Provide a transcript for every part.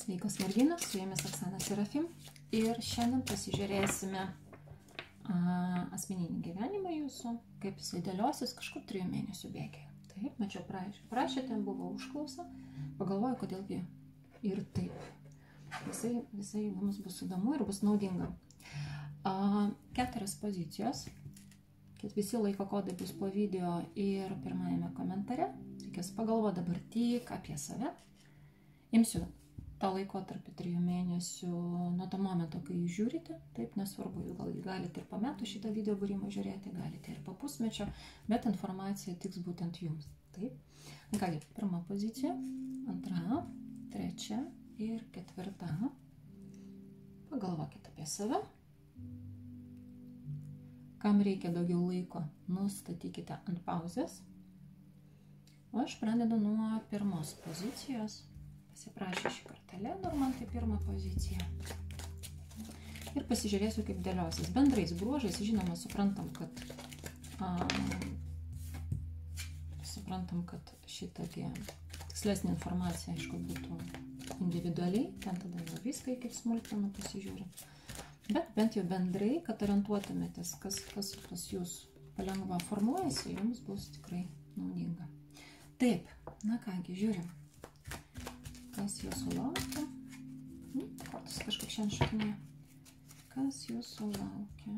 Sveikos merginos, su jumis Oksana Serafim ir šiandien pasižiūrėsime asmeninį gyvenimą jūsų, kaip jisai dėliosis kažkur 3 mėnesių bėgyje. Taip, mačiau prašėte, buvo užklausa, pagalvoju, kodėlgi ir taip. Visai mums bus įdomu ir bus naudinga. 4 pozicijos, kad visi laiko kodai bus po video ir pirmajame komentare. Reikės pagalvoti dabar tik apie save. Imsiu tą laikotarpį 3 mėnesių nuo to momento, kai jūs žiūrite. Taip, nesvarbu, jūs galite ir po metų šitą video būrimą žiūrėti, galite ir po pusmečio, bet informacija tiks būtent jums. Taip. Kągi, pirma pozicija, antra, trečia ir ketvirta. Pagalvokite apie save. Kam reikia daugiau laiko, nustatykite ant pauzės. O aš pradedu nuo pirmos pozicijos. Pasiprašė šį kartelę, nors man tai pirma pozicija. Ir pasižiūrėsiu, kaip dėliosis. Bendrais bruožais, žinoma, suprantam, kad šitą tikslesnė informacija, aišku, būtų individualiai. Ten tada jau viską kaip smulkmenų pasižiūrim. Bet bent jau bendrai, kad orientuotumėtės, kas pas jūs palengva formuojasi, jums bus tikrai naudinga. Taip, na kągi, žiūrim. Kas jūsų laukia? Kortas kažkaip šiandien šokinėja. Kas jūsų laukia?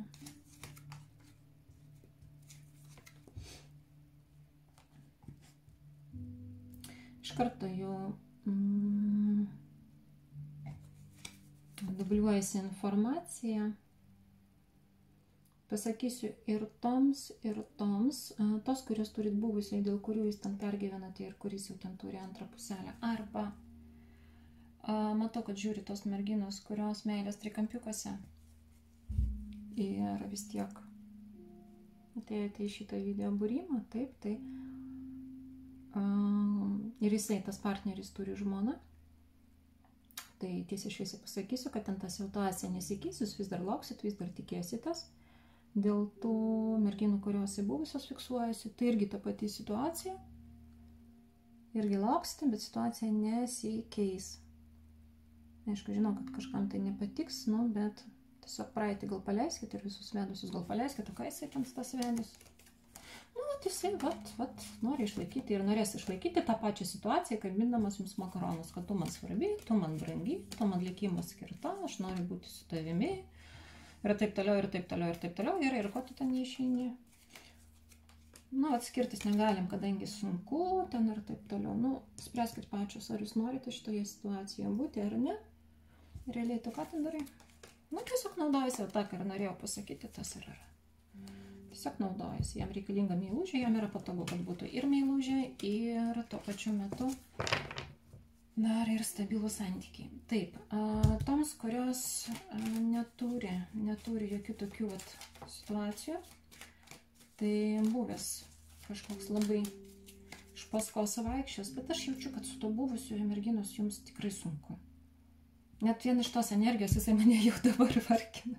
Iš karto jau dubliuojasi informacija. Pasakysiu ir toms, tos, kurios turit buvusiai, dėl kurių jūs ten pergyvenate ir kuris jau ten turi antrą puselę. Arba matau, kad žiūri tos merginos, kurios meilės trikampiukose ir vis tiek atėjote į šitą video būrimą, taip, tai ir jisai, tas partneris, turi žmoną. Tai tiesiai šviesiai pasakysiu, kad ten ta situacija nesikeis, jūs vis dar lauksit, vis dar tikėsitės. Dėl tų merginų, kurios buvusios fiksuojasi, tai irgi ta pati situacija. Irgi lauksite, bet situacija nesikeis. Aišku, žinau, kad kažkam tai nepatiks, bet tiesiog praeitį gal paleiskit ir visus vedusius gal paleiskit, o ką jisai ten tas vedus? Jisai, nori išlaikyti ir norės išlaikyti tą pačią situaciją, kabindamas jums makaronus, kad tu man svarbi, tu man brangi, tu man likimas skirta, aš noriu būti su tavimi. Ir taip toliau, ir taip toliau, ir taip toliau. Ir ko tu ten neišeini? Atskirtis negalim, kadangi sunku ten ir taip toliau. Spręskit pačios, ar jūs norite šitoje situacijoje būti, ar ne. Realiai tu ką ten darai? Tiesiog naudojasi tą, ką ir norėjau pasakyti, tas ir yra. Tiesiog naudojasi. Jam reikalinga meilužė, jam yra patogu, kad būtų ir meilužė, ir tuo pačiu metu dar ir stabilų santykiai. Taip, toms, kurios neturi jokių tokių situacijų, tai buvęs kažkoks labai iš paskos vaikščios, bet aš jaučiu, kad su to buvusioje merginos jums tikrai sunku. Net vien iš tos energijos jisai mane jau dabar varkina.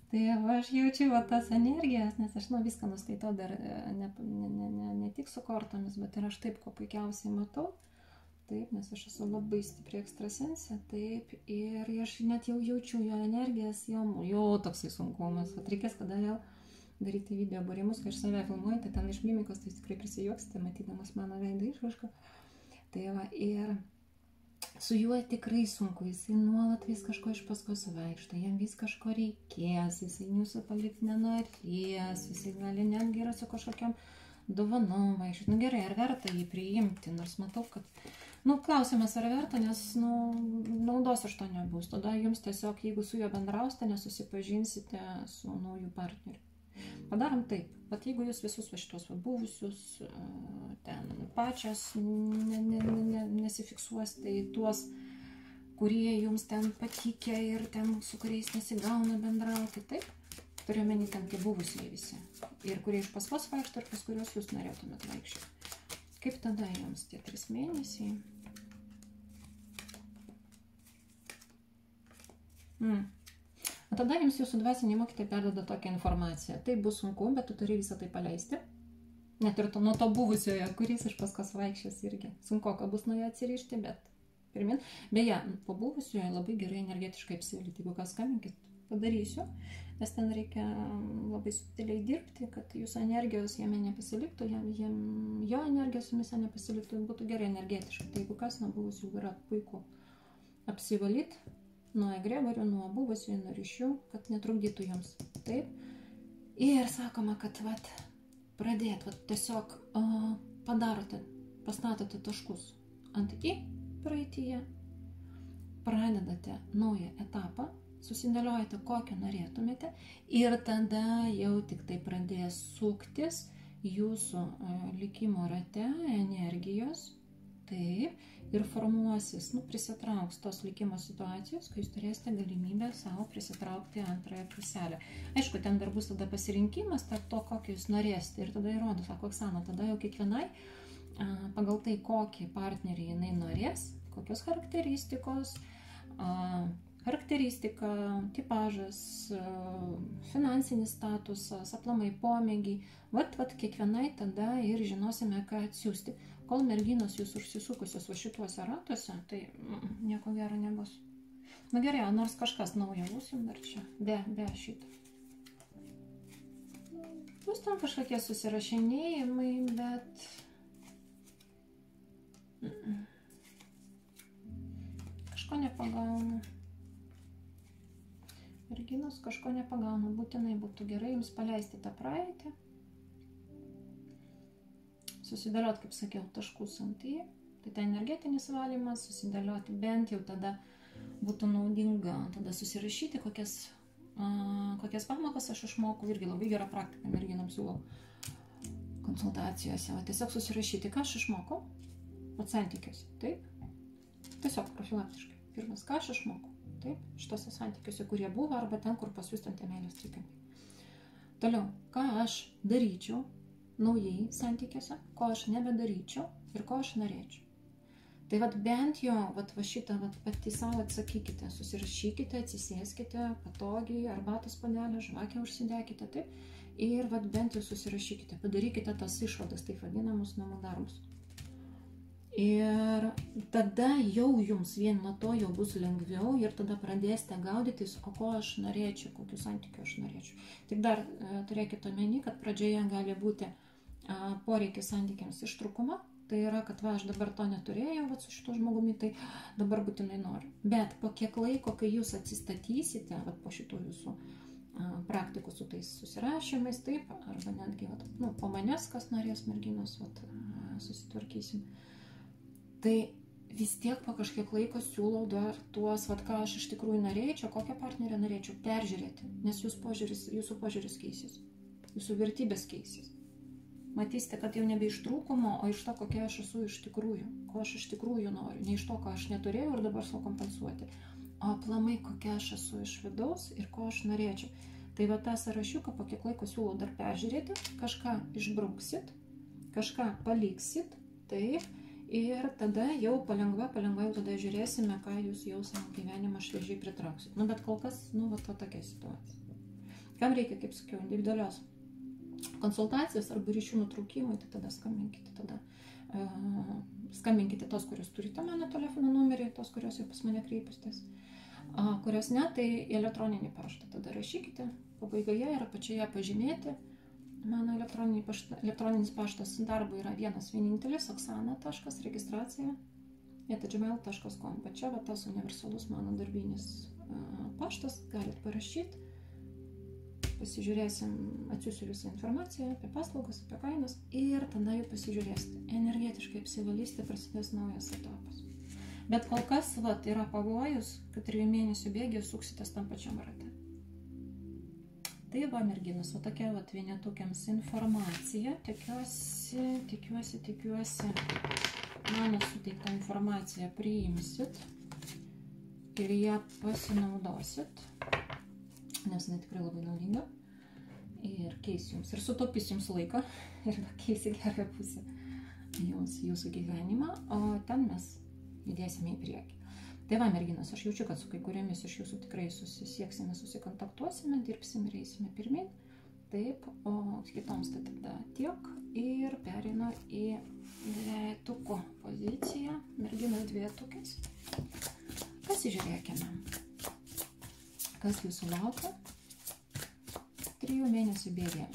Tai aš jaučiu tas energijas, nes aš viską nuskaitau dar ne tik su kortomis, bet ir aš taip, ko puikiausiai matau. Taip, nes aš esu labai stipri ekstrasensė, taip, ir aš net jau jaučiu jo energijas, jo toksai sunkumas. Reikės kada vėl daryti video būrimus, kai aš save filmuoju, tai ten iš mimikos, tai tikrai prisijuoksite, matydamas mano veidą išraišką. Tai ir su juo tikrai sunku, jisai nuolat vis kažko iš paskos vaikšto, jam vis kažko reikės, jisai jūsų palikti nenorės, jisai gali netgi yra su kažkokiam dovanom vaikščioti. Gerai, ar verta jį priimti, nors matau, kad klausimas ar verta, nes naudos iš to nebus. Tada jums tiesiog, jeigu su juo bendrausite, nesusipažinsite su nauju partneriu. Padarom taip, bet jeigu jūs visus šitos buvusius ten pačios nesifiksuosite į tuos, kurie jums ten patikę ir ten su kuriais nesigauna bendrauti, taip, turiu menį ten tie buvusieji visi. Ir kurie iš paskos vaikšto ir pas kurios jūs norėtumėt vaikščioti. Kaip tada jums tie 3 mėnesiai? O tada jums jūsų dvasiniai mokytojai perduoda tokią informaciją. Tai bus sunku, bet tu turi visą tai paleisti. Net ir nuo to buvusiojo, kuris iš paskos vaikščios irgi. Sunku, kad bus nuo jo atsirišti, bet pirmin. Beje, po buvusioje labai gerai energetiškai apsivalyti. Jeigu kas skambinkit, padarysiu, nes ten reikia labai subtiliai dirbti, kad jūsų energijos jame nepasiliktų, jo energijos jumise nepasiliktų, būtų gerai energetiškai. Tai jeigu kas nuo buvusių yra puiku apsivalyti nuo egregorių, nuo buvusių, nuo ryšių, kad netrukdytų jums. Taip. Ir sakoma, kad pradėt, tiesiog padarote, pastatote taškus ant į praeityje, pradedate naują etapą, susidėliojate, kokio norėtumėte ir tada jau tik tai pradės suktis jūsų likimo rate energijos, taip, ir formuosis, prisitrauks tos likimo situacijos, kai jūs turėsite galimybę savo prisitraukti antrąją puselę. Aišku, ten dar bus tada pasirinkimas tarp to, kokį jūs norėsite ir tada įrodo, sako Oksana, tada jau kiekvienai pagal tai, kokį partnerį jinai norės, kokios charakteristikos, tipažas, finansinis statusas, aplamai pomėgiai. Kiekvienai tada ir žinosime, ką atsiųsti. Kol merginos jūs užsisukusios šituose ratuose, tai nieko gero nebus. Na gerai, nors kažkas naujo bus jums dar čia, be šito. Bus tam kažkokie susirašinėjimai, bet kažko nepagauna. Merginos kažko nepagauna, būtinai būtų gerai jums paleisti tą praeitį. Susidėliot, kaip sakiau, taškus ant į. Tai tai energetinis valymas, susidėlioti bent jau tada būtų naudinga. Tada susirašyti, kokias pamokas aš išmokau. Irgi labai gera praktika merginams siūlau konsultacijose. Tiesiog susirašyti, ką aš išmokau santykiuose. Taip? Tiesiog profilaktiškai. Pirmas, ką aš išmokau. Taip? Šitose santykiuose, kurie buvo, arba ten, kur pas jūs ten tie meilės trikampiai. Toliau, ką aš daryčiau naujai santykiuose, ko aš nebedaryčiau ir ko aš norėčiau. Tai bent jau šitą pati savo atsakykite, susirašykite, atsisėskite patogiai, arbatos puodelį, žvakę užsidėkite, taip, ir bent jau susirašykite, padarykite tas išvadas, taip vadinamus namų darbus. Ir tada jau jums vien nuo to jau bus lengviau ir tada pradėsite gaudytis, o ko aš norėčiau, kokių santykių aš norėčiau. Tik dar turėkite omeny, kad pradžioje gali būti poreikis santykiams iš trūkumo, tai yra, kad aš dabar to neturėjau su šito žmogumi, tai dabar būtinai noriu. Bet po kiek laiko, kai jūs atsistatysite po šitų visų praktikų su tais susirašymais, taip, arba netgi po manęs, kas norės merginos, susitvarkysim, tai vis tiek po kažkiek laiko siūlau dar tuos, ką aš iš tikrųjų norėčiau, kokią partnerę norėčiau peržiūrėti, nes jūsų požiūris keisis, jūsų vertybės keisis. Matysite, kad jau nebe iš trūkumo, o iš to, kokia aš esu iš tikrųjų, ko aš iš tikrųjų noriu, ne iš to, ko aš neturėjau ir dabar savo kompensuoti, o aplamai, kokia aš esu iš vidaus ir ko aš norėčiau. Tai tą sąrašiuką po kiek laiko siūlau dar peržiūrėti, kažką išbrauksit, kažką paliksit, taip, ir tada jau palengva jau tada žiūrėsime, ką jūs jau savo gyvenimą šviežiai pritrauksit. Bet kol kas, tokia situacija. Kam reikia, kaip sakiau, individualios konsultacijos arba ryšių nutraukimui, tai tada skambinkite tos, kurios turite mano telefono numerį, tos, kurios jau pas mane kreipustės. Kurios ne, tai elektroninį paštą tada rašykite, pabaigoje ir apačioje pažymėti. Mano elektroninis paštas darbo yra vienas vienintelis, oksana.registracija @gmail.com. Čia tas universalus mano darbinis paštas, galit parašyti. Pasižiūrėsim, atsiųsiu visą informaciją apie paslaugas, apie kainas ir tada jau pasižiūrėsite. Energetiškai apsivalysite, prasidės naujas etapas. Bet kol kas yra pavojus, kad 3 mėnesių bėgyje suksitės tam pačiam rate. Tai merginos, tokia vienetukiams informacija. Tikiuosi, mano suteiktą informaciją priimsit ir ją pasinaudosit. Nes jinai tikrai labai naudinga ir keis jums, ir sutaupys jums laiką ir keis į gerą pusę jūsų gyvenimą, o ten mes judėsime į priekį. Tai merginos, aš jaučiu, kad su kai kuriamis iš jūsų tikrai susisieksime, susikontaktuosime, dirbsime ir eisime pirmin. Taip, o kitoms tai tada tiek ir pereinu į dvejetuko poziciją. Merginos dvietukės. Pasižiūrėkime, kas jūsų laukia 3 mėnesių bėgyje.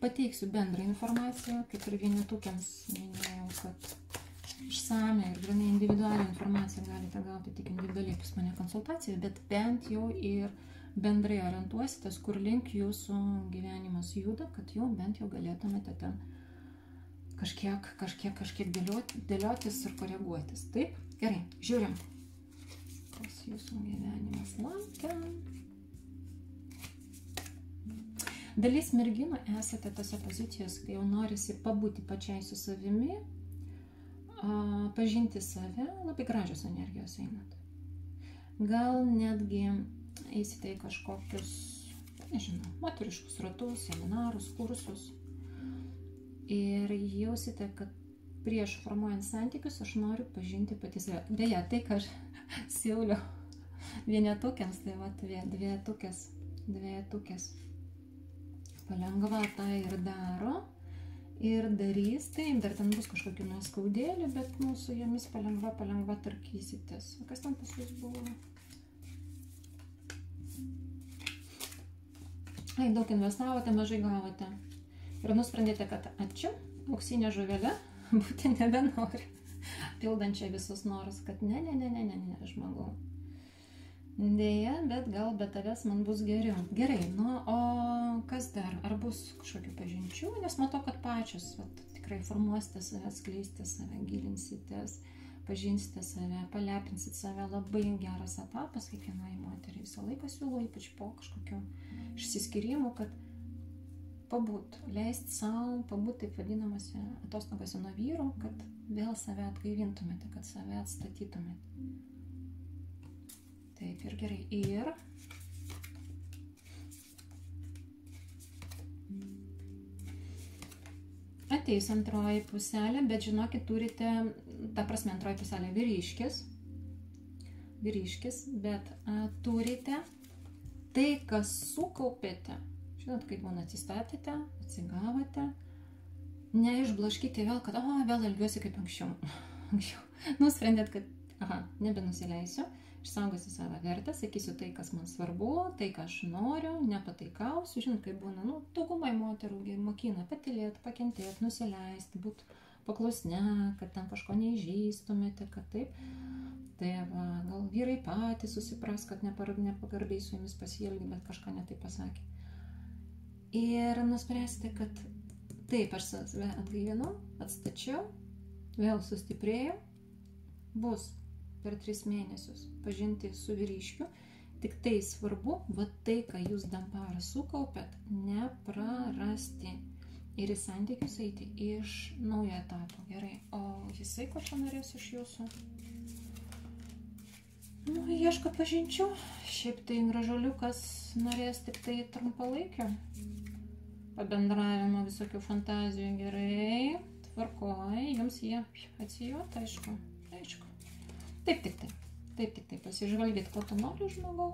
Pateiksiu bendrą informaciją, kaip ir vienetukiams minėjau, kad išsame ir grinai individualią informaciją galite gauti tik individualiai pas mane konsultacijoje, bet bent jau ir bendrai orientuositės, kur link jūsų gyvenimas juda, kad jau bent jau galėtumėte ten kažkiek dėliotis ir koreguotis. Taip? Gerai, žiūrim. Kas jūsų gyvenimas laukia? Dalis merginų esate tose pozicijos, kai jau norisi pabūti pačiai su savimi, pažinti save, labai gražios energijos einat. Gal netgi eisite į kažkokius, nežinau, moteriškus ratus, seminarus, kursus ir jausite, kad prieš formuojant santykius aš noriu pažinti pati save. Beje, tai, ką aš siūliu vienetukiams, tai va, dvietukės. Palengva tą ir daro ir darys, taip, dar ten bus kažkokių nuoskaudėlių, bet su jomis palengva tarkysitės. O kas ten pas jūs buvo? Ai, daug investavote, mažai gavote. Ir nusprendėte, kad ačiū, auksinė žuvelė, būti nebenori. Pildančia visus norus, kad ne, žmogau. Deja, bet gal be tavęs man bus geriau. Gerai, o kas dar? Ar bus kažkokių pažinčių? Nes matau, kad pačios tikrai formuosite save, atskleisite save, gilinsitės, pažinsite save, palepinsit save. Labai geras etapas kiekvienai moteriai. Visą laiką siūlau, ypač po kažkokio išsiskyrimo, kad leisti savo pabūti taip vadinamose atostogose nuo vyrų, kad vėl save atgaivintumėte, kad save atstatytumėte. Taip, ir gerai. Ir ateis antroji puselė, bet žinokit, turite, ta prasme, antroji puselė vyriškis, bet turite tai, kas sukaupėte. Žinot, kaip man atsistatėte, atsigavote, neišblaškyti vėl, kad, vėl elgiuosi kaip anksčiau. Nusprendėt, kad, nebenusileisiu. Išsaugosiu savo vertę, sakysiu tai, kas man svarbu, tai, ką aš noriu, nepataikausiu. Žinot, kaip būna, daugumai moterų mokina patylėti, pakentėti, nusileisti, būti paklusne, kad ten kažko neįžeistumėte, kad taip. Tai gal vyrai patys susipras, kad nepagarbiai su jumis pasielgi, bet kažką netaip pasakė. Ir nuspręsite, kad taip, aš save atgaivinau, atstačiau, vėl sustiprėjau, bus per 3 mėnesius pažinti su vyriškiu, tik tai svarbu, tai, ką jūs dabar sukaupėt, neprarasti ir į santykius eiti iš naujo etapo. Gerai, o jisai ko čia norės iš jūsų? Ieško pažinčių, šiaip tai gražuoliukas norės tik tai trumpalaikio pabendravimo, visokių fantazijų. Gerai, tvarkoj, jums jie atsijot, aišku. Taip, pasižvalgyti, ko tu nori žmogau.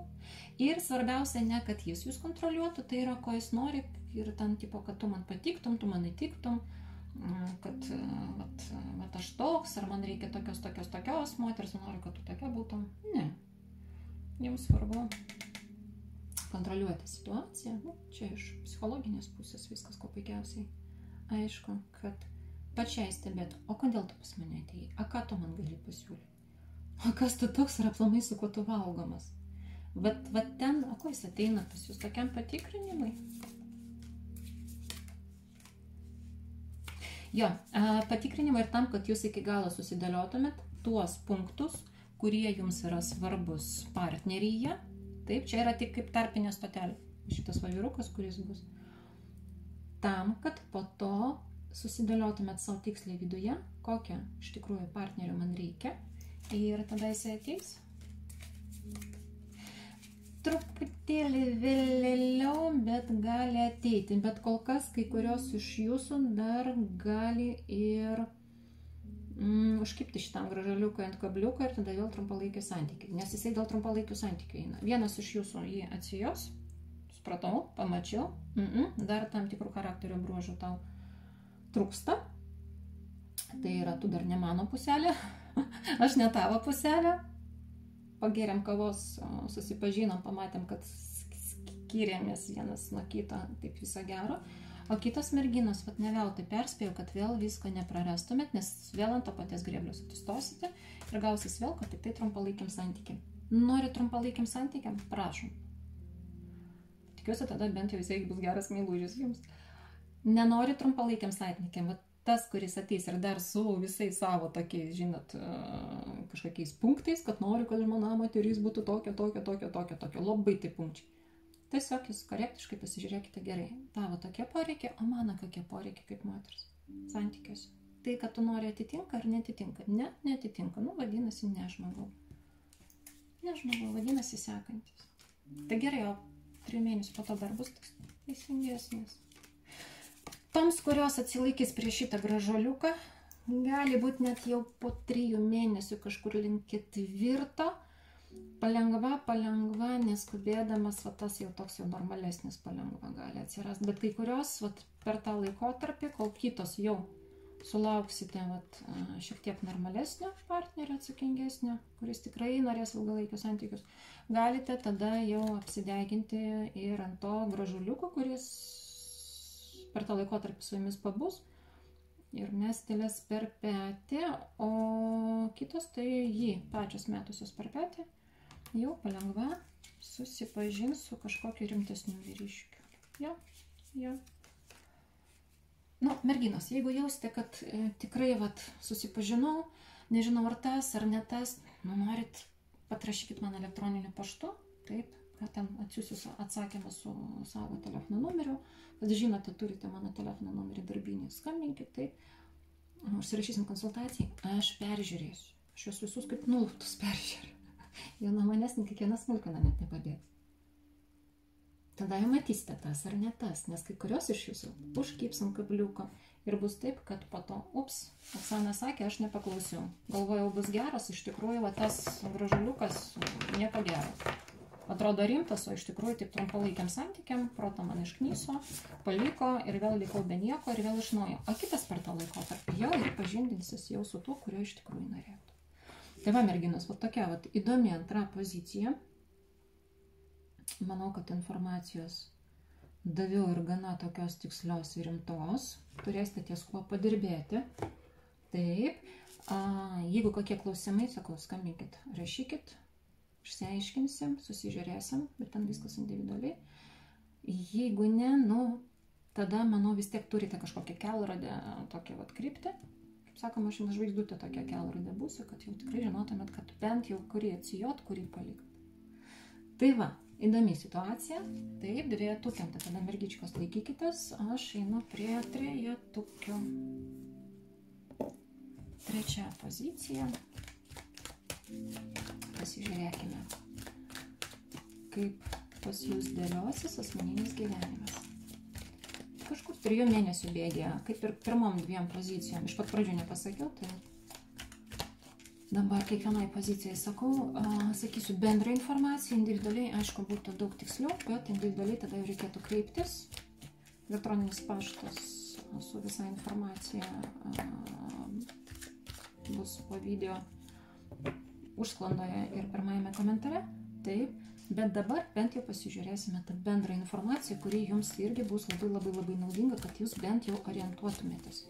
Ir svarbiausia, ne kad jis jūs kontroliuotų, tai yra, ko jis nori. Ir tam tipo, kad tu man patiktum, tu man įtiktum, kad aš toks, ar man reikia tokios moters, noriu, kad tu tokia būtum. Ne. Jums svarbu kontroliuoti situaciją. Čia iš psichologinės pusės viskas, ko puikiausiai. Aišku, kad pačiai stebėtų, o kodėl tu pas mane atėjai, ką tu man gali pasiūlyti. O kas tu toks ir aplamai su kuo tu valgomas? Vat ten, o ko jis ateina pas jūs tokiam patikrinimui? Jo, patikrinimai ir tam, kad jūs iki galo susidėliotumėt tuos punktus, kurie jums yra svarbus partneryje. Taip, čia yra tik kaip tarpinė stotelė. Šitas vyrukas, kuris bus. Tam, kad po to susidėliotumėt savo tiksliai viduje, kokią iš tikrųjų partnerių man reikia. Ir tada jisai ateis. Truputėlį vėliau, bet gali ateiti. Bet kol kas kai kurios iš jūsų dar gali ir užkipti šitam gražuoliukui ant kabliuko ir tada vėl trumpalaikių santykių. Nes jisai dėl trumpalaikių santykių eina. Vienas iš jūsų jį atsijos. Supratau, pamačiau. Dar tam tikrų charakterio bruožų tau trūksta. Tai yra, tu dar ne mano puselė. Aš ne tavo puselė. Pagėrėm kavos, susipažinom, pamatėm, kad skiriamės vienas nuo kito, taip viso gero. O kitos merginos, vat ne veltui perspėjau, kad vėl visko neprarastumėt, nes vėl ant to paties grėblio atstosite ir gausis vėl, kad tik tai trumpalaikiam santykiam. Nori trumpalaikiam santykiam? Prašom. Tikiuosi, tada bent jau jisai bus geras meilužis jums. Nenori trumpalaikiam santykiam, bet tas, kuris ateis ir dar su visais savo tokiais, žinot, kažkokiais punktais, kad nori, kad žmona moteris būtų tokia, labai tai punkčiai. Tiesiog jūs korektiškai pasižiūrėkite gerai. Tavo tokie poreikiai, o mano kokie poreikiai kaip moters santykiuose. Tai, kad tu nori atitinka ar netitinka? Ne, netitinka. Nu, vadinasi, ne žmogau. Ne žmogau, vadinasi sekantis. Tai gerai, o 3 mėnesių po to dar bus teisingesnis. Toms, kurios atsilaikys prieš šitą gražuoliuką, gali būti net jau po 3 mėnesių kažkur link 4. Palengva, neskubėdamas, va tas jau toks jau normalesnis palengva gali atsirasti. Bet kai kurios per tą laikotarpį, kol kitos jau sulauksite šiek tiek normalesnio partnerio, atsakingesnio, kuris tikrai norės ilgalaikius santykius, galite tada jau apsideginti ir ant to gražuliuko, kuris per tą laikotarpį su jumis pabus ir mestelės per petį, o kitos tai jį pačios metusios per petį jau palengva susipažins su kažkokiu rimtesniu vyriškiu. Jo. Nu, merginos, jeigu jausite, kad tikrai susipažinau, nežinau ar tas, ar ne tas, norit, patrašykit man elektroniniu paštu, taip, kad ten atsiųsiu atsakymą su savo telefono numeriu, kad žinote, turite mano telefono numerį darbinį, skambinkit, taip, užsirašysim konsultacijai, aš peržiūrėsiu, aš juos visus kaip nuluptus peržiūrėjau. Jau nuo manęs kiekviena smulkena net nepabėgs. Tada jau matysite tas ar ne tas, nes kai kurios iš jūsų užkypsim kabliuko ir bus taip, kad po to, Oksana sakė, aš nepaklausiau. Galvojau, bus geras, iš tikrųjų, tas gražuliukas nieko gero. Atrodo rimtas, o iš tikrųjų tik trumpalaikiam santykiam, proto man išknyso, paliko ir vėl likau be nieko ir vėl iš naujo. O kitas per tą laikotarpį jau ir pažindinsis jau su tuo, kurio iš tikrųjų norėtų. Tai va, merginos, tokia įdomi antra pozicija. Manau, kad informacijos daviau ir gana tokios tikslios ir rimtos. Turėsite ties kuo padirbėti. Taip. Jeigu kokie klausimai, sakau, skambinkit, rašykit, išsiaiškinsim, susižiūrėsim, bet ten viskas individualiai. Jeigu ne, tada, manau, vis tiek turite kažkokią kelrodę, tokią kryptį. Sakoma, aš jums žvaigždutė tokia kelrodė būsiu, kad jau tikrai žinotumėt, kad bent jau kurį atsijot, kurį palikt. Tai va, įdomi situacija. Taip, 2-tukėm, tai tada mergičkos laikykitės, aš einu prie 3-tukių. 3 pozicija. Pasižiūrėkime, kaip pas jūs dėliosis asmeninis gyvenimas. Kažkur 3 mėnesių bėgė, kaip ir pirmom 2 pozicijom. Iš pat pradžių nepasakiau, tai dabar kiekvienai pozicijai sakau, sakysiu bendrą informaciją, individualiai, aišku, būtų daug tiksliau, bet individualiai tada jau reikėtų kreiptis. Elektroninis paštas su visa informacija bus po video užsklandoje ir pirmajame komentare. Taip. Bet dabar bent jau pasižiūrėsime tą bendrą informaciją, kuri jums irgi bus labai naudinga, kad jūs bent jau orientuotumėtės.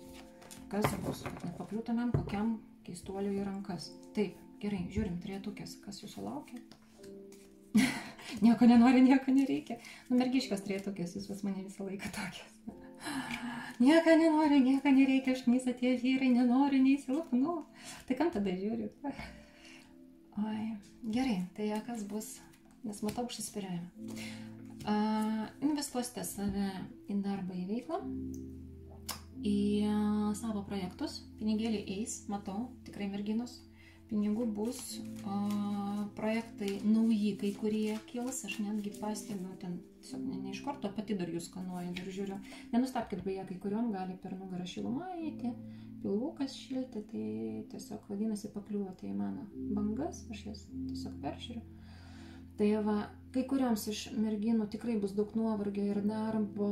Kas bus, kad nepakliūtumėm kokiam keistuoliui į rankas. Taip, gerai, žiūrim, 3-tukės, kas jūsų laukia? Nieko nenori, nieko nereikia. Mergiškos 3-tukės, jūs pas mane visą laiką tokias. Nieko nenori, nieko nereikia, šmysa tie vyrai, nenori, neįsilapnu. Tai kam tada žiūrit? Oi, gerai, tai kas bus? Nes matau užsispyrėjimą. Investuosite save į darbą, į veiklą, į savo projektus. Pinigėliai eis, matau, tikrai merginos. Pinigų bus, projektai nauji, kai kurie kils, aš netgi pastebiu, ten tiesiog ne iš karto, pati dar jūs skanuoju, dar žiūriu. Nenustapkit, beje, kai kuriuom gali per nugarą šilumą eiti, pilvukas šilti, tai tiesiog vadinasi pakliuvote į mano bangas, aš jas tiesiog peržiūriu. Tai va, kai kurioms iš merginų tikrai bus daug nuovargio ir darbo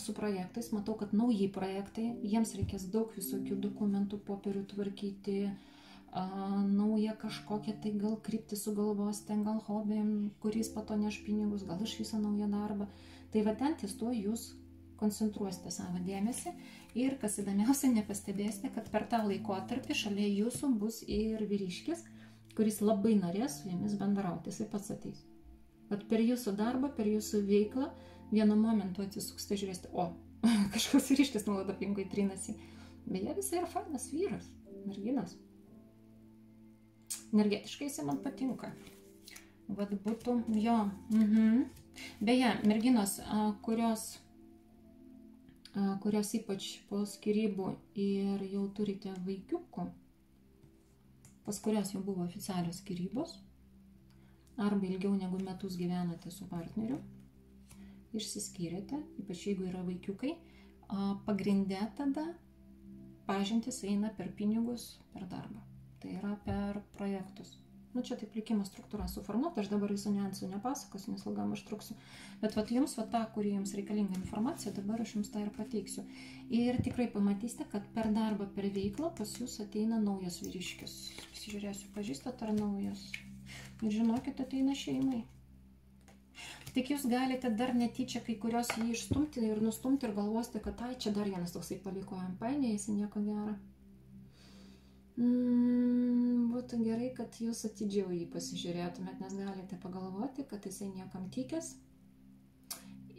su projektais. Matau, kad nauji projektai, jiems reikės daug visokių dokumentų, popierių tvarkyti, naują kažkokią tai gal kryptį sugalvosite, gal hobį, kuris po to neš pinigus, gal iš viso naują darbą. Tai va ten ties tuo jūs koncentruosite savo dėmesį ir, kas įdomiausia, nepastebėsite, kad per tą laikotarpį šalia jūsų bus ir vyriškis, kuris labai norės su jumis bendrauti, jisai pats ateis. Bet per jūsų darbą, per jūsų veiklą, vienu momentu atsisuksite, žiūrėsite, o, kažkoks vyriškis nuolat aplinkui trinasi. Beje, visai yra fainas vyras, merginas. Energetiškai jisai man patinka. Vat būtų jo. Beje, merginos, kurios ypač po skyrybų ir jau turite vaikiukų, pas kurios jau buvo oficialios skyrybos, arba ilgiau negu metus gyvenate su partneriu, išsiskyrėte, ypač jeigu yra vaikiukai, pagrinde tada pažintis eina per pinigus, per darbą. Tai yra per projektus. Nu, čia taip likimo struktūra suformuota, aš dabar visų niuansų nepasakosiu, nes ilgam užtruksiu. Bet vat jums, vat ta, kuri jums reikalinga informacija, dabar aš jums tą ir pateiksiu. Ir tikrai pamatysite, kad per darbą, per veiklą pas jūs ateina naujas vyriškis. Pasižiūrėsiu, pažįstat ar naujas. Ir žinokit, ateina šeimai. Tik jūs galite dar netyčia kai kurios jį išstumti ir nustumti ir galvosite, kad tai čia dar vienas toksai palikojam painėjasi, nieko gero. Būtų gerai, kad jūs atidžiau jį pasižiūrėtumėt, nes galite pagalvoti, kad jisai niekam tikęs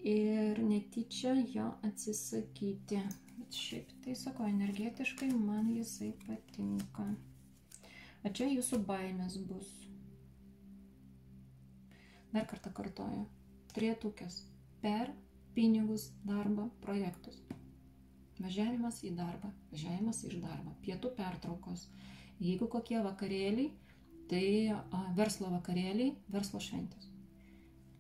ir netyčia jo atsisakyti. Bet šiaip tai sako, energetiškai man jisai patinka. O čia jūsų baimės bus. Dar kartą kartoju. Trejetukės. Per pinigus, darbą, projektus. Važiavimas į darbą, važiavimas iš darbą, pietų pertraukos. Jeigu kokie vakarėliai, tai verslo vakarėliai, verslo šventės.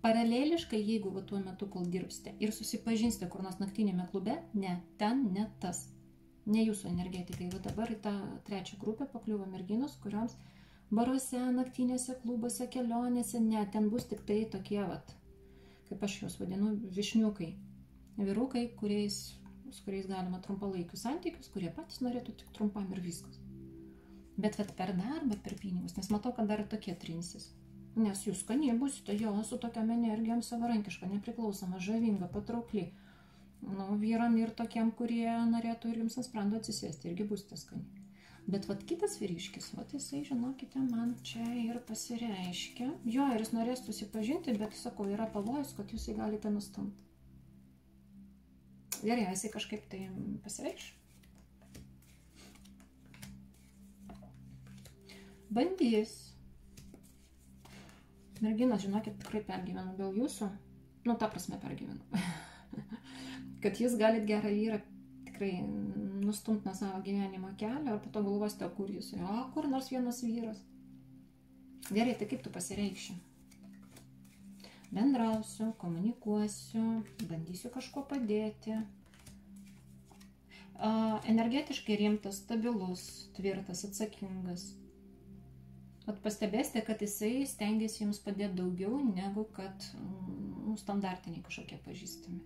Paraleliškai, jeigu va tuo metu, kol dirbsite ir susipažinsite kur nors naktinėme klube, ne, ten ne tas. Ne jūsų energetikai. Va dabar į tą trečią grupę pakliuvo merginos, kurioms baruose, naktinėse klubuose, kelionėse, ne, ten bus tik tai tokie, vat, kaip aš juos vadinu, višniukai. Vyrukai, su kuriais galima trumpalaikius santykius, kurie patys norėtų tik trumpam ir viskas. Bet vat per darbą, per pinigus, nes matau, kad dar tokie trinsis. Nes jūs skaniai būsite jo su tokiam energijom savarankiška, nepriklausoma, žavinga, patraukli. Nu, vyram ir tokiem, kurie norėtų ir jums ant sprando atsisėsti, irgi būsite skaniai. Bet vat kitas vyriškis, vat jisai, žinokite, man čia ir pasireiškia. Jo, ir jis norės susipažinti, bet, sakau, yra pavojus, kad jūs jį galite nustumti. Gerai, jisai kažkaip tai pasireikš. Bandys. Merginos, žinokit, tikrai pergyvenu dėl jūsų. Nu, ta prasme pergyvenu. Kad jūs galit gerą vyrą tikrai nustumti nuo savo gyvenimo kelio, ar po to galvosite, kur jūs. O, kur nors vienas vyras. Gerai, tai kaip tu pasireikši? Bendrausiu, komunikuosiu, bandysiu kažko padėti. Energetiškai rimtas, stabilus, tvirtas, atsakingas. Vat pastebėsite, kad jisai stengiasi jums padėti daugiau, negu kad standartiniai kažkokie pažįstami.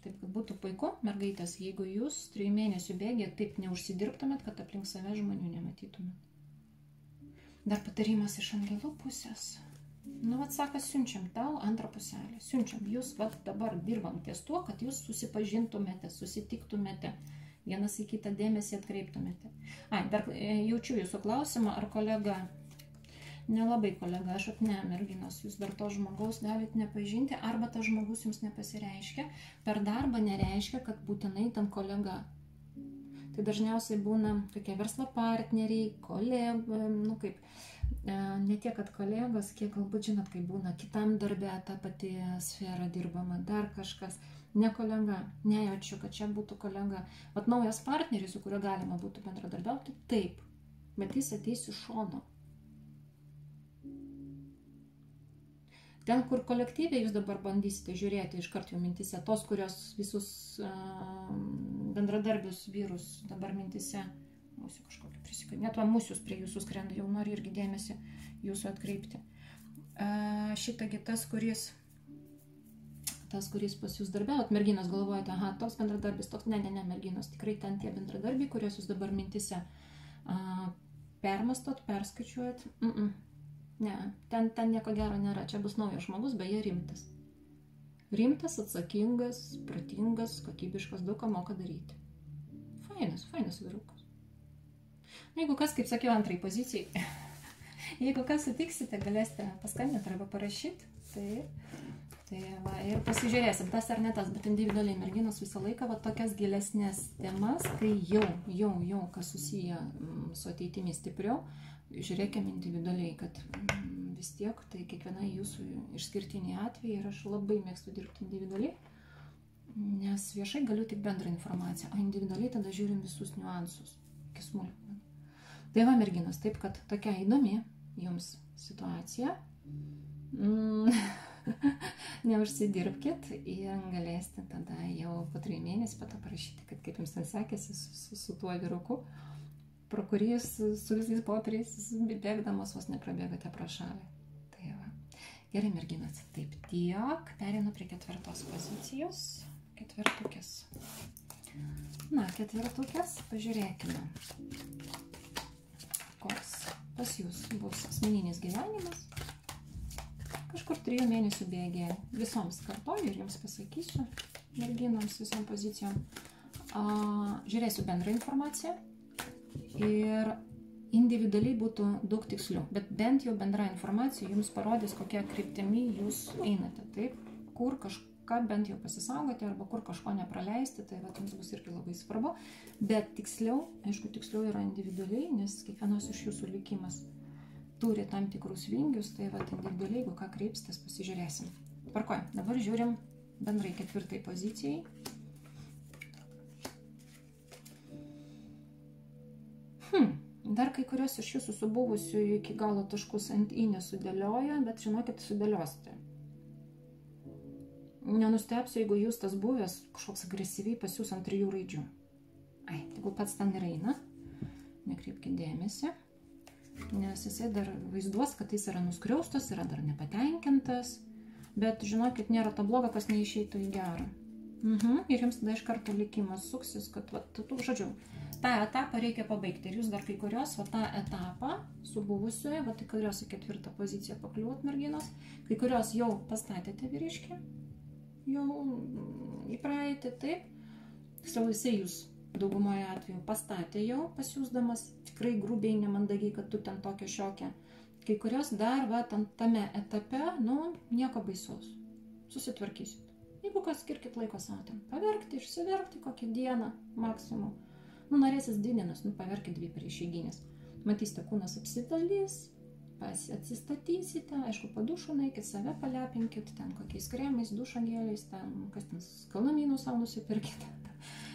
Taip, kad būtų puiku, mergaitės, jeigu jūs 3 mėnesių bėgėje taip neužsidirbtumėt, kad aplink save žmonių nematytumėt. Dar patarimas iš angelų pusės. Nu, vat sako, siunčiam tau antrą puselę. Siunčiam, jūs vat dabar dirbam ties tuo, kad jūs susipažintumėte, susitiktumėte, vienas į kitą dėmesį atkreiptumėte. Dar jaučiu jūsų klausimą, ar kolega, nelabai kolega, aš ne, merginos, jūs dar to žmogaus galite nepažinti, arba tas žmogus jums nepasireiškia. Per darbą nereiškia, kad būtinai tam kolega. Tai dažniausiai būna tokie verslo partneriai, kolegų, nu kaip, ne tiek, kad kolegos, kiek galbūt žinot, kai būna kitam darbe ta pati sfera dirbama, dar kažkas. Ne kolega, nejaučiu, kad čia būtų kolega. Vat naujas partneris, su kuriuo galima būtų bendradarbiauti, taip, bet jis ateis iš šono. Ten, kur kolektyviai jūs dabar bandysite žiūrėti iškart jau mintise, tos, kurios visus bendradarbius vyrus dabar mintise, mūsų kažkokį prisikaiu, net va mūsius prie jūsų skrenda, jau nori irgi dėmesį jūsų atkreipti. Šitagi tas, kuris pas jūs darbiaut, merginos galvojate, aha, toks bendradarbis, toks, ne, merginos, tikrai ten tie bendradarbiai, kuriuos jūs dabar mintise Permastot, perskaičiuojat. Ne, ten nieko gero nėra. Čia bus naujas žmogus, beje rimtas. Rimtas, atsakingas, protingas, kokybiškas, daug ką moka daryti. Fainas vyrukas. Jeigu kas, kaip sakiau, antrai pozicijai, jeigu kas sutiksite, galėsite paskambinti arba parašyti. Tai va, ir pasižiūrėsim, tas ar ne tas, bet individualiai merginos visą laiką va tokias gilesnės temas, kai jau kas susiję su ateitimi stipriau, žiūrėkime individualiai, kad vis tiek tai kiekviena jūsų išskirtiniai atvejai ir aš labai mėgstu dirbti individualiai, nes viešai galiu tik bendrą informaciją, o individualiai tada žiūrim visus niuansus, iki smulkmenų. Tai va, merginos, taip kad tokia įdomi jums situacija. Neužsidirbkit ir galėsite tada jau po 3 mėnesį po to parašyti, kad kaip jums ten sekėsi su tuo vyruku, pro kurį su visais popieriais bėgdamos vos neprabėgate pro šalį. Tai va. Gerai, merginos, taip tiek. Perinu prie 4 pozicijos. 4-ukės. Na, 4-ukės, pažiūrėkime, koks pas jūs bus asmeninis gyvenimas. Kažkur 3 mėnesių bėgė, visoms kartoju ir jums pasakysiu, merginoms, visom pozicijom. Žiūrėsiu bendrą informaciją ir individualiai būtų daug tikslių, bet bent jau bendra informacija jums parodys, kokia kryptimi jūs einate, taip, kur kažką bent jau pasisaugoti arba kur kažko nepraleisti, tai va, jums bus irgi labai svarbu, bet tiksliau, aišku, tiksliau yra individualiai, nes kiekvienos iš jūsų likimas turi tam tikrus vingius, tai va, individualiai, jeigu ką kreipsitės, pasižiūrėsim. Tvarkoj, dabar žiūrim bendrai 4 pozicijai. Dar kai kurios iš jūsų subuvusių iki galo taškus ant į nesudėlioja, bet žinokit, sudėliosite. Nenustepsiu, jeigu jūs tas buvęs kažkoks agresyviai pas jūs ant 3 raidžių. Jeigu pats ten ir eina, nekreipkite dėmesį. Nes jisai dar vaizduos, kad jis yra nuskriaustas, yra dar nepatenkintas, bet žinokit, nėra to blogo, kas neišeitų į gerą. Ir jums tada iš karto likimas suksis, kad, žodžiu, tą etapą reikia pabaigti. Ir jūs dar kai kurios, tą etapą su buvusioje, kai kurios į 4 poziciją pakliūvot merginos, kai kurios jau pastatėte vyriškį, jau į praeitį, taip, tiksliau jisai jūs daugumoje atveju pastatė jau pasiūsdamas, tikrai grubiai, nemandagiai, kad tu ten tokia šiokia. Kai kurios dar tame etape, nieko baisaus. Susitvarkysit. Jeigu kas, skirkit laiko savo ten. Paverkti, išsiverkti kokią dieną maksimum. Norėsis 2 dienas, paverkit 2 per išeiginės. Matysite, kūnas apsivalys, atsistatysite, aišku, po dušo naikit, save palepinkit, ten kokiais kremais, dušo gėliais, ten, kas ten skalumynų savo nusipirkit.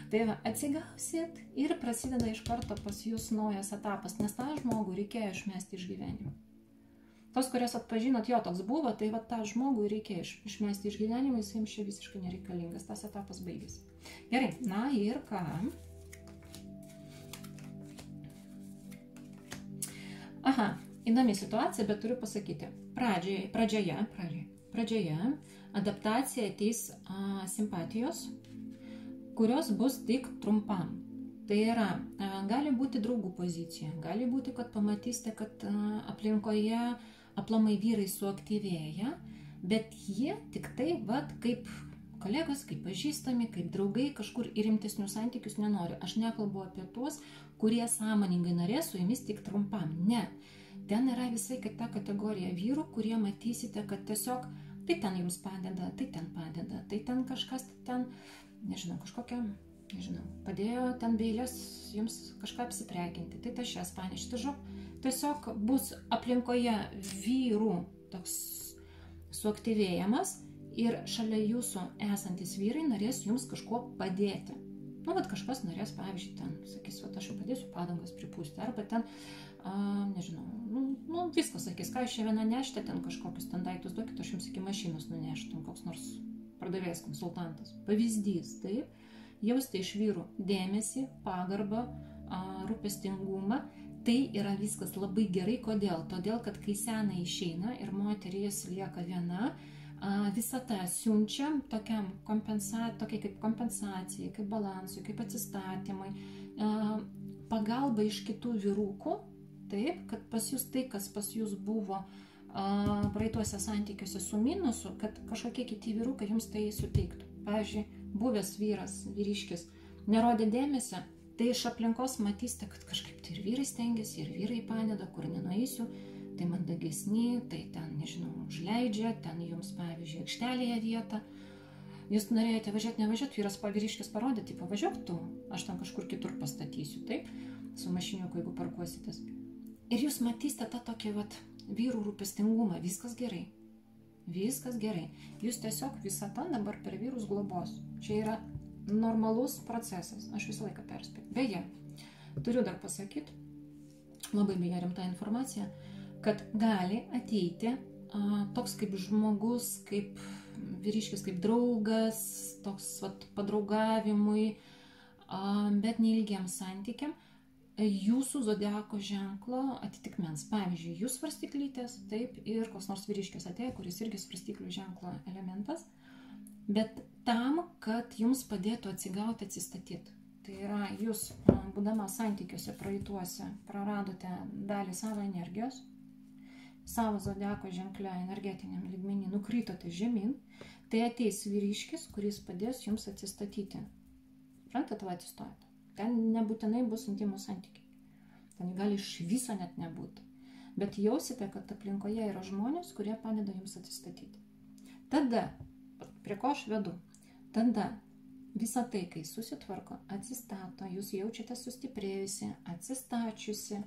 Tai va, atsigausit ir prasideda iš karto pas jūs naujas etapas, nes tą žmogų reikėjo išmesti iš gyvenimo. Tos, kurias atpažinot, jo toks buvo, tai va tą žmogų reikėjo išmesti iš gyvenimo, jis jums čia visiškai nereikalingas, tas etapas baigėsi. Gerai, na ir ką? Įdomi situacija, bet turiu pasakyti, pradžioje adaptacija ateis simpatijos, kurios bus tik trumpam. Tai yra, gali būti draugų pozicija, gali būti, kad pamatysite, kad aplinkoje aplamai vyrai suaktyvėja, bet jie tik tai, kaip kolegos, kaip pažįstami, kaip draugai, kažkur į rimtesnius santykius nenori. Aš nekalbu apie tuos, kurie sąmoningai norės su jumis tik trumpam. Ne. Ten yra visai kita kategorija vyrų, kurie matysite, kad tiesiog tai ten jums padeda, tai ten kažkas, ten kažkokia, padėjo ten beilės jums kažką apsiprekinti, tai šias panešti, tiesiog bus aplinkoje vyrų toks suaktyvėjimas ir šalia jūsų esantis vyrai norės jums kažkuo padėti. Kažkas norės, pavyzdžiui, ten, sakys, aš jau padėsiu padangas pripūsti, arba ten, viskas sakys, ką iš čia viena neštė, ten kažkokius ten daiktus duokit, aš jums iki mašinos nuneštų, koks nors pardavėjas konsultantas. Pavyzdys, taip, jausti iš vyrų dėmesį, pagarbą, rūpestingumą, tai yra viskas labai gerai. Kodėl? Todėl, kad kai sena išeina ir moteris lieka viena, visata siunčia tokiai kaip kompensacijai, kaip balansui, kaip atsistatymai, pagalba iš kitų vyrukų, taip, kad pas jūs tai, kas pas jūs buvo praeituose santykiuose su minusu, kad kažkokie kiti vyrukai jums tai suteiktų. Pavyzdžiui, buvęs vyras, vyriškis, nerodė dėmesio, tai iš aplinkos matysite, kad kažkaip tai ir vyrai stengiasi, ir vyrai padeda, kur nenueisiu, tai mandagesni, tai ten, nežinau, užleidžia, ten jums, pavyzdžiui, aikštelėje vietą. Jūs norėjote važiuoti, nevažiuoti, vyras vyriškis parodė, tai pavažiuok tu, aš ten kažkur kitur pastatysiu, taip, su mašiniuku, jeigu parkuositės. Ir jūs matysite tą tokį, vyrų rūpestingumą, viskas gerai. Viskas gerai. Jūs tiesiog visata dabar per vyrus globos. Čia yra normalus procesas, aš visą laiką perspėju. Beje, turiu dar pasakyti, labai beje rimta informacija, kad gali ateiti toks kaip žmogus, kaip vyriškis, kaip draugas, toks padraugavimui, bet neilgiam santykiam, jūsų zodiako ženklo atitikmens. Pavyzdžiui, jūs svarstyklytės, taip, ir koks nors vyriškis atėjo, kuris irgi svarstyklių ženklo elementas, bet tam, kad jums padėtų atsigauti, atsistatyti. Tai yra, jūs, būdama santykiuose praeituose, praradote dalį savo energijos, savo zodiako ženklę energetiniam lygmenį nukritote žemyn, tai ateis vyriškis, kuris padės jums atsistatyti. Suprantate, atsistojate. Ten nebūtinai bus intimų santykiai. Ten gali iš viso net nebūti. Bet jausite, kad aplinkoje yra žmonės, kurie padeda jums atsistatyti. Tada, prie ko aš vedu, tada visą tai, kai susitvarko, atsistato, jūs jaučiate sustiprėjusi, atsistačiusi.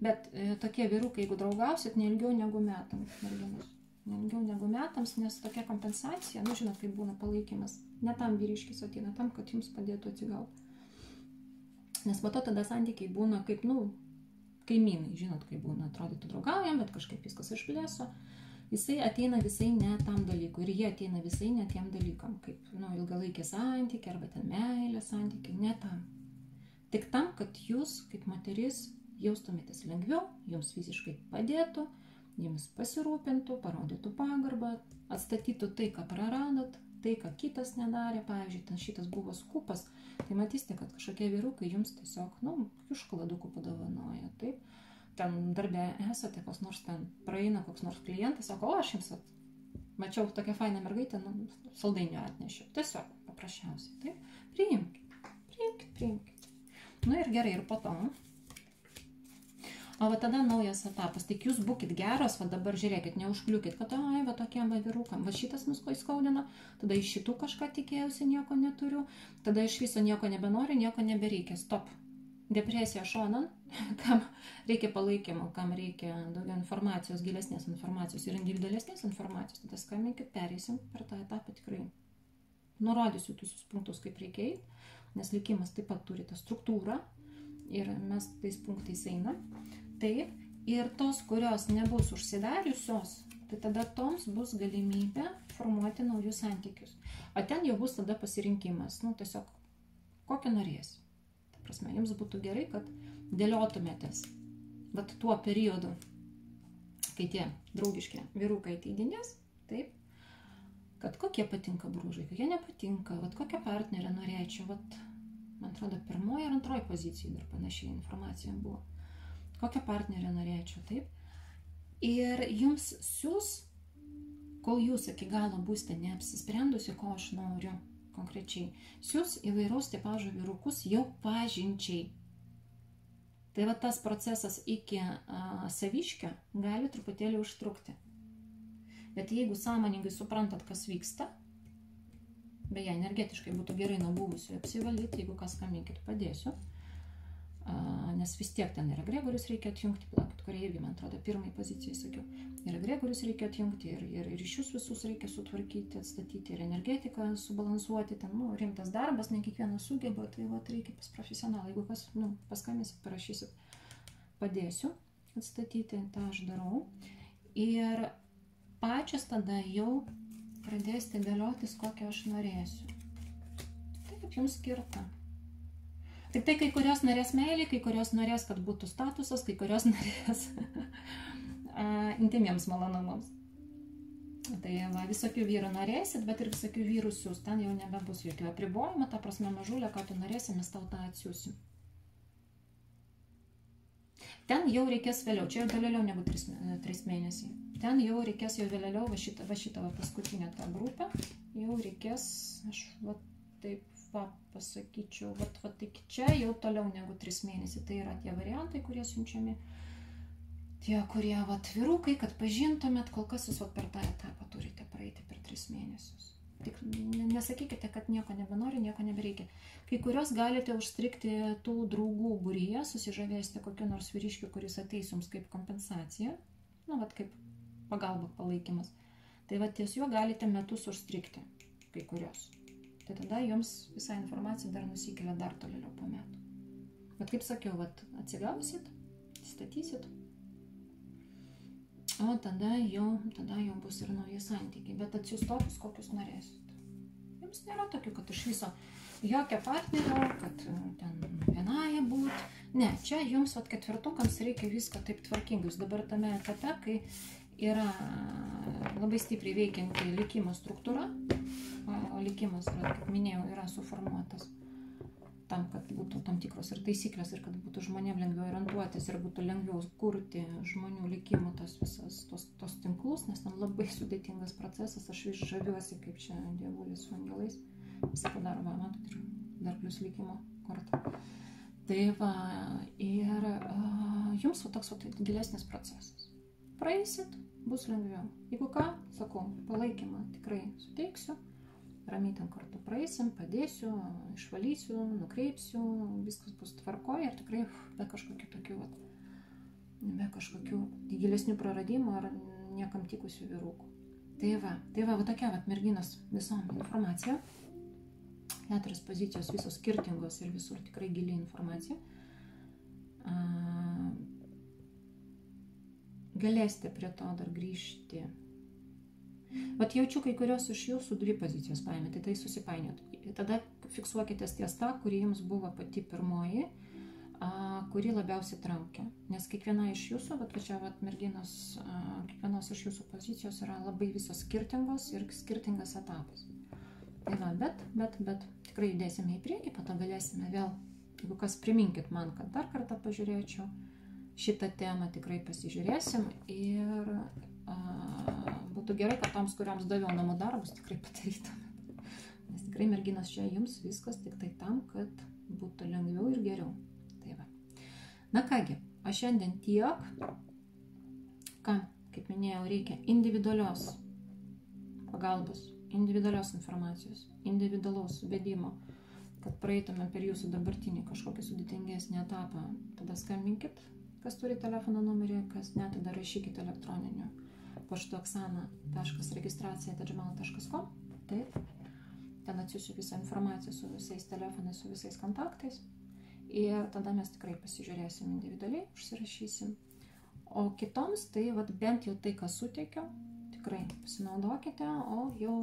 Bet tokie vyrukai, jeigu draugausit, neilgiau negu metams, merginos. Neilgiau negu metams, nes tokia kompensacija, žinot, kaip būna palaikymas. Ne tam vyriškis ateina, tam, kad jums padėtų atsigauti. Nes po to tada santykiai būna kaip, kaimynai, žinot, kaip būna, atrodytų draugaujam, bet kažkaip viskas išblėso. Jisai ateina visai ne tam dalykui ir jie ateina visai ne tiem dalykam, kaip, ilgalaikė santykiai arba ten meilės santykiai, ne tam. Tik tam, kad jūs, kaip moteris, jaustumėtės lengviau, jums fiziškai padėtų, jums pasirūpintų, parodytų pagarbą, atstatytų tai, ką praradot, tai, ką kitas nedarė, pavyzdžiui, ten šitas buvo skupas, tai matysite, kad kažkokie vyrukai jums tiesiog, šokoladukų padovanoja, taip. Ten darbė esate, koks nors ten praeina, koks nors klientas, sako, o aš jums mačiau tokią fainą mergaitę, saldainių atnešiau, tiesiog, paprasčiausiai, taip. Priimkit. Ir gerai, ir po to. O tada naujas etapas, tik jūs būkit geros, dabar žiūrėkit, neužkliukit, kad tokiem vyrukam, šitas nuskaudino, tada iš šitų kažką tikėjausi, nieko neturiu, tada iš viso nieko nebenoriu, nieko nebereikia, stop. Depresija šonan, kam reikia palaikymo, kam reikia daugiau informacijos, gilesnės informacijos ir individualesnės informacijos, tada skambinkit, pereisim per tą etapą tikrai. Nurodysiu visus punktus, kaip reikia, nes likimas taip pat turi tą struktūrą ir mes tais punktais einam. Taip, ir tos, kurios nebus užsidariusios, tai tada toms bus galimybė formuoti naujus santykius. O ten jau bus tada pasirinkimas, tiesiog kokį norėsi. Ta prasme, jums būtų gerai, kad dėliotumėtės tuo periodu, kai tie draugiški vyrukai ateidinės, taip, kad kokie patinka bruožai, kokie nepatinka, kokią partnerę norėčiau, man atrodo, pirmoji ar antroji pozicija dar panašiai informacija buvo. Kokią partnerę norėčiau, taip. Ir jums siūs, kol jūs iki galo būsite neapsisprendusi, ko aš noriu konkrečiai, siūs įvairaus tipažo vyrukus jau pažinčiai. Tai tas procesas iki saviškio gali truputėlį užtrukti. Bet jeigu sąmoningai suprantat, kas vyksta, beje, energetiškai būtų gerai nuo buvusių apsivalyti, jeigu kas skambinkit, padėsiu. Nes vis tiek ten ir egregorius reikia atjungti, kurie irgi, man atrodo, pirmai pozicijai sakiau. Ir egregorius reikia atjungti, ir ryšius visus reikia sutvarkyti, atstatyti, ir energetiką subalansuoti. Ten, rimtas darbas, ne kiekvienas sugeba, tai reikia pas profesionalą. Jeigu kas, paskambinsit, parašysit, padėsiu atstatyti, tą aš darau. Ir pačios tada jau pradėsite dėliotis, kokią aš norėsiu. Taip, jums skirta. Tik tai kai kurios norės meilį, kai kurios norės, kad būtų statusas, kai kurios norės intimiems malonumams. Tai visokių vyrų norėsit, bet ir visokių vyrų siūs. Ten jau nebebus jokių apribojimų, ta prasme mažulė, ką tu norėsi, mes tau tą atsiūsim. ten jau reikės vėliau, čia jau vėliau negu 3 mėnesiai. Ten jau reikės jau vėliau, va šitą paskutinę tą grupę, jau reikės, aš va taip va pasakyčiau, va iki čia jau toliau negu 3 mėnesiai. Tai yra tie variantai, kurie siunčiami, tie, kurie va atvirukai, kad pažintumėt, kol kas jūs va per tą etapą turite praeiti per 3 mėnesius. Tik nesakykite, kad nieko nebenori, nieko nebereikia. Kai kurios galite užstrikti tų draugų būryje, susižavėsite kokiu nors vyriškiu, kuris ateis jums kaip kompensacija, nu, vat kaip pagalba, palaikymas. Tai va ties juo galite metus užstrikti, kai kurios. Tai tada jums visa informacija dar nusikelia dar toliau po metų. Bet kaip sakiau, vat atsigausit, statysit, o tada jau bus ir nauji santykiai, bet atsiųs tokius, kokius norėsit. Jums nėra tokių, kad iš viso jokio partnerio, kad ten vienaja būt. Ne, čia jums vat ketvirtukams reikia viską taip tvarkingai. Jūs dabar tame etape, kai yra labai stipriai veikianti likimo struktūra, o likimas, kaip minėjau, yra suformuotas tam, kad būtų tam tikros ir taisyklės, ir kad būtų žmonėm lengviau orientuotis, ir būtų lengviau kurti žmonių likimų tos tinklus, nes ten labai sudėtingas procesas. Aš vis žaviuosi, kaip čia dievulis su angelais visą padaro, va, matot, dar plus likimo kortą. Tai va, ir jums va toks gilesnis procesas. Praeisit, bus lengviau. Jeigu ką, sakau, palaikymą tikrai suteiksiu. Ramiai ten kartu praeisim, padėsiu, išvalysiu, nukreipsiu, viskas bus tvarkoje ir tikrai be kažkokių tokių, be kažkokių gilesnių praradimų ar niekam tikusių vyrukų. Tai va tokia merginos visom informacija. 4 pozicijos visos skirtingos ir visur tikrai gili informacija. Galėsite prie to dar grįžti. Vat jaučiu, kai kurios iš jūsų 2 pozicijos paėmėte, tai susipainiot. Tada fiksuokitės ties tą, kuri jums buvo pati pirmoji, kuri labiausiai traukia. Nes kiekviena iš jūsų, vat čia merginos, kiekvienos iš jūsų pozicijos yra labai visos skirtingos ir skirtingas etapas. Tai va, bet tikrai judėsime į priekį, po to galėsime vėl, jeigu kas priminkit man, kad dar kartą pažiūrėčiau šitą temą, tikrai pasižiūrėsim ir būtų gerai, kad toms, kuriams daviau namų darbus, tikrai padarytumėt. Nes tikrai merginos čia jums viskas tik tai tam, kad būtų lengviau ir geriau. Tai va. Na kągi, o šiandien tiek. Ką, kaip minėjau, reikia individualios pagalbos, individualios informacijos, individualaus vedimo, kad praeitume per jūsų dabartinį kažkokį sudėtingesnį etapą. Tada skambinkit, kas turi telefono numerį, kas ne, tada rašykit elektroniniu paštu oksana.registracija@gmail.com. Taip. Ten atsiųsiu visą informaciją su visais telefonais, su visais kontaktais. Ir tada mes tikrai pasižiūrėsim individualiai, užsirašysim. O kitoms, tai vat, bent jau tai, ką suteikiau, tikrai pasinaudokite, o jau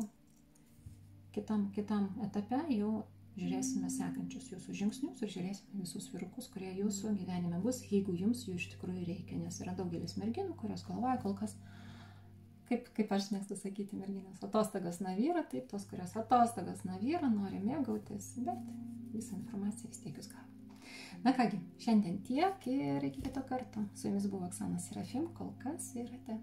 kitam etape jau žiūrėsime sekančius jūsų žingsnius ir žiūrėsime visus vyrukus, kurie jūsų gyvenime bus, jeigu jums jų iš tikrųjų reikia. Nes yra daugelis merginų, kurios galvoja kol kas, kaip aš mėgstu sakyti merginos, atostogas nuo vyro, taip, tos, kurios atostogas nuo vyro, nori mėgautis, bet visą informaciją vis tiek jūs gavo. Na kągi, šiandien tiek ir iki kito karto. Su jumis buvo Oksana Serafim, kol kas ir ate.